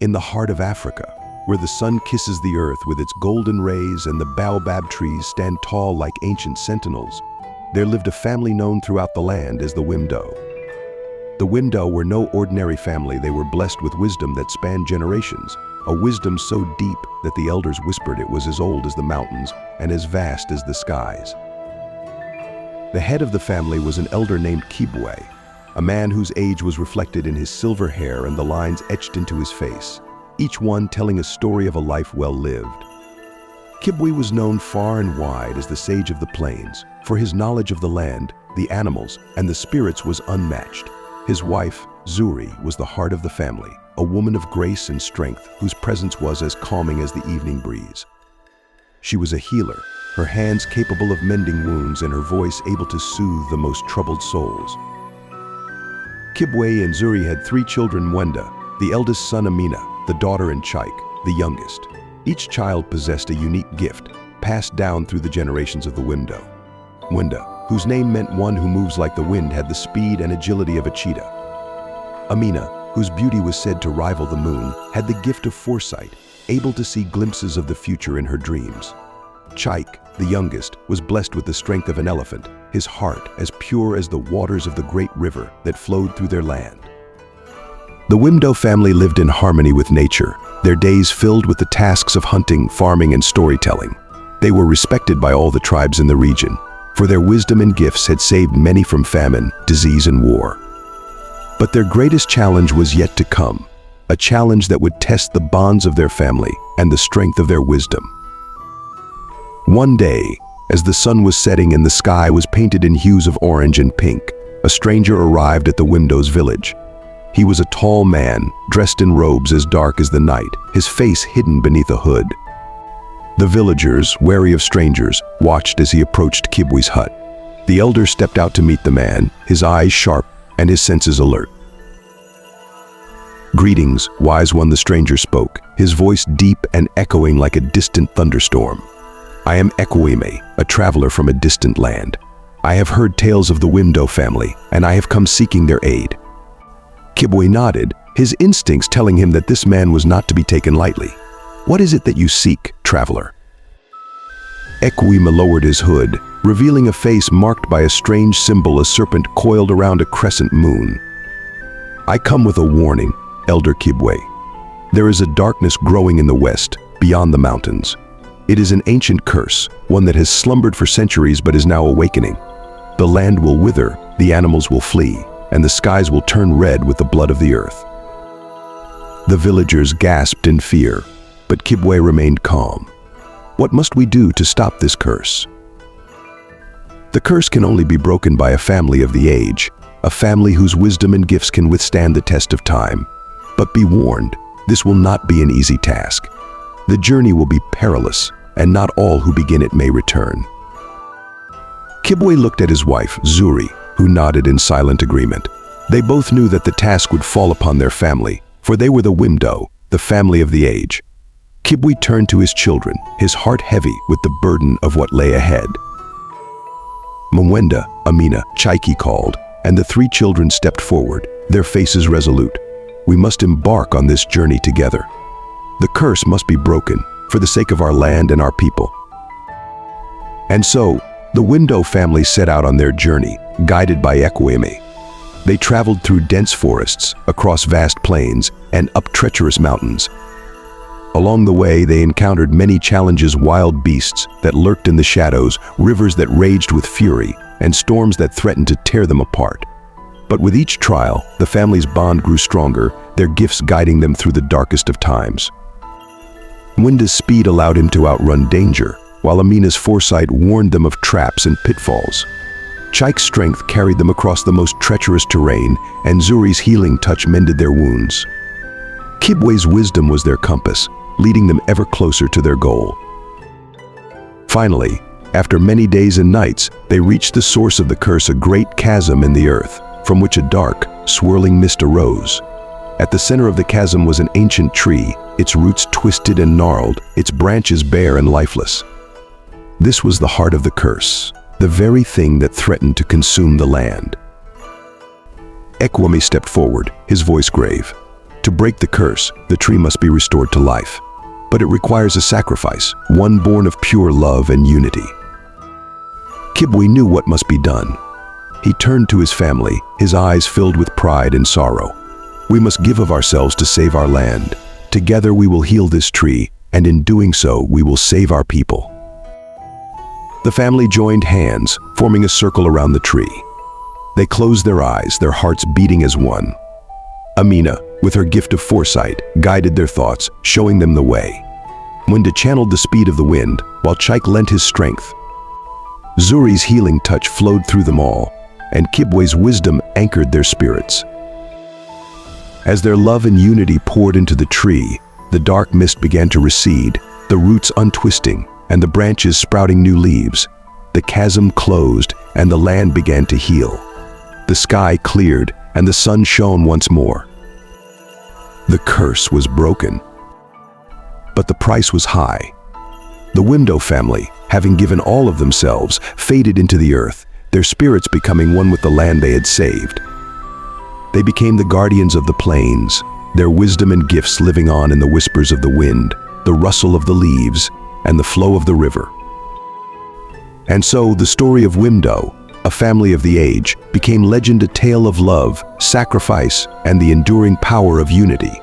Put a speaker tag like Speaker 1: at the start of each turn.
Speaker 1: In the heart of Africa, where the sun kisses the earth with its golden rays and the baobab trees stand tall like ancient sentinels, there lived a family known throughout the land as the Wimdo. The Wimdo were no ordinary family. They were blessed with wisdom that spanned generations, a wisdom so deep that the elders whispered it was as old as the mountains and as vast as the skies. The head of the family was an elder named Kibwe, a man whose age was reflected in his silver hair and the lines etched into his face, each one telling a story of a life well lived. Kibwe was known far and wide as the sage of the plains, for his knowledge of the land, the animals, and the spirits was unmatched. His wife, Zuri, was the heart of the family, a woman of grace and strength whose presence was as calming as the evening breeze. She was a healer, her hands capable of mending wounds and her voice able to soothe the most troubled souls. Kibwe and Zuri had 3 children: Mwenda, the eldest son; Amina, the daughter; and Chike, the youngest. Each child possessed a unique gift, passed down through the generations of the Wimdo. Mwenda, whose name meant one who moves like the wind, had the speed and agility of a cheetah. Amina, whose beauty was said to rival the moon, had the gift of foresight, able to see glimpses of the future in her dreams. Chike, the youngest, was blessed with the strength of an elephant, his heart as pure as the waters of the great river that flowed through their land. The Wimdo family lived in harmony with nature, their days filled with the tasks of hunting, farming, and storytelling. They were respected by all the tribes in the region, for their wisdom and gifts had saved many from famine, disease, and war. But their greatest challenge was yet to come, a challenge that would test the bonds of their family and the strength of their wisdom. One day, as the sun was setting and the sky was painted in hues of orange and pink, a stranger arrived at the Wimdo's village. He was a tall man, dressed in robes as dark as the night, his face hidden beneath a hood. The villagers, wary of strangers, watched as he approached Kibwe's hut. The elder stepped out to meet the man, his eyes sharp and his senses alert. "Greetings, wise one," the stranger spoke, his voice deep and echoing like a distant thunderstorm. "I am Ekweme, a traveler from a distant land. I have heard tales of the Wimdo family, and I have come seeking their aid." Kibwe nodded, his instincts telling him that this man was not to be taken lightly. "What is it that you seek, traveler?" Ekweme lowered his hood, revealing a face marked by a strange symbol, a serpent coiled around a crescent moon. "I come with a warning, Elder Kibwe. There is a darkness growing in the west, beyond the mountains. It is an ancient curse, one that has slumbered for centuries but is now awakening. The land will wither, the animals will flee, and the skies will turn red with the blood of the earth." The villagers gasped in fear, but Kibwe remained calm. "What must we do to stop this curse?" "The curse can only be broken by a family of the age, a family whose wisdom and gifts can withstand the test of time. But be warned, this will not be an easy task. The journey will be perilous, and not all who begin it may return." Kibwe looked at his wife, Zuri, who nodded in silent agreement. They both knew that the task would fall upon their family, for they were the Wimdo, the family of the age. Kibwe turned to his children, his heart heavy with the burden of what lay ahead. Mwenda, Amina, Chike called, and the 3 children stepped forward, their faces resolute. "We must embark on this journey together. The curse must be broken, for the sake of our land and our people." And so, the Wimdo family set out on their journey, guided by Ekweme. They traveled through dense forests, across vast plains, and up treacherous mountains. Along the way, they encountered many challenges: wild beasts that lurked in the shadows, rivers that raged with fury, and storms that threatened to tear them apart. But with each trial, the family's bond grew stronger, their gifts guiding them through the darkest of times. Mwenda's speed allowed him to outrun danger, while Amina's foresight warned them of traps and pitfalls. Chike's strength carried them across the most treacherous terrain, and Zuri's healing touch mended their wounds. Kibwe's wisdom was their compass, leading them ever closer to their goal. Finally, after many days and nights, they reached the source of the curse, a great chasm in the earth, from which a dark, swirling mist arose. At the center of the chasm was an ancient tree, its roots twisted and gnarled, its branches bare and lifeless. This was the heart of the curse, the very thing that threatened to consume the land. Ekweme stepped forward, his voice grave. To break the curse, the tree must be restored to life. But it requires a sacrifice, one born of pure love and unity. Kibwe knew what must be done. He turned to his family, his eyes filled with pride and sorrow. We must give of ourselves to save our land. Together we will heal this tree, and in doing so, we will save our people. The family joined hands, forming a circle around the tree. They closed their eyes, their hearts beating as one. Amina, with her gift of foresight, guided their thoughts, showing them the way. Mwenda channeled the speed of the wind, while Chike lent his strength. Zuri's healing touch flowed through them all, and Kibwe's wisdom anchored their spirits. As their love and unity poured into the tree, the dark mist began to recede, the roots untwisting, and the branches sprouting new leaves. The chasm closed, and the land began to heal. The sky cleared, and the sun shone once more. The curse was broken. But the price was high. The Wimdo family, having given all of themselves, faded into the earth, their spirits becoming one with the land they had saved. They became the guardians of the plains, their wisdom and gifts living on in the whispers of the wind, the rustle of the leaves, and the flow of the river. And so the story of Wimdo, a family of the age, became legend, a tale of love, sacrifice, and the enduring power of unity.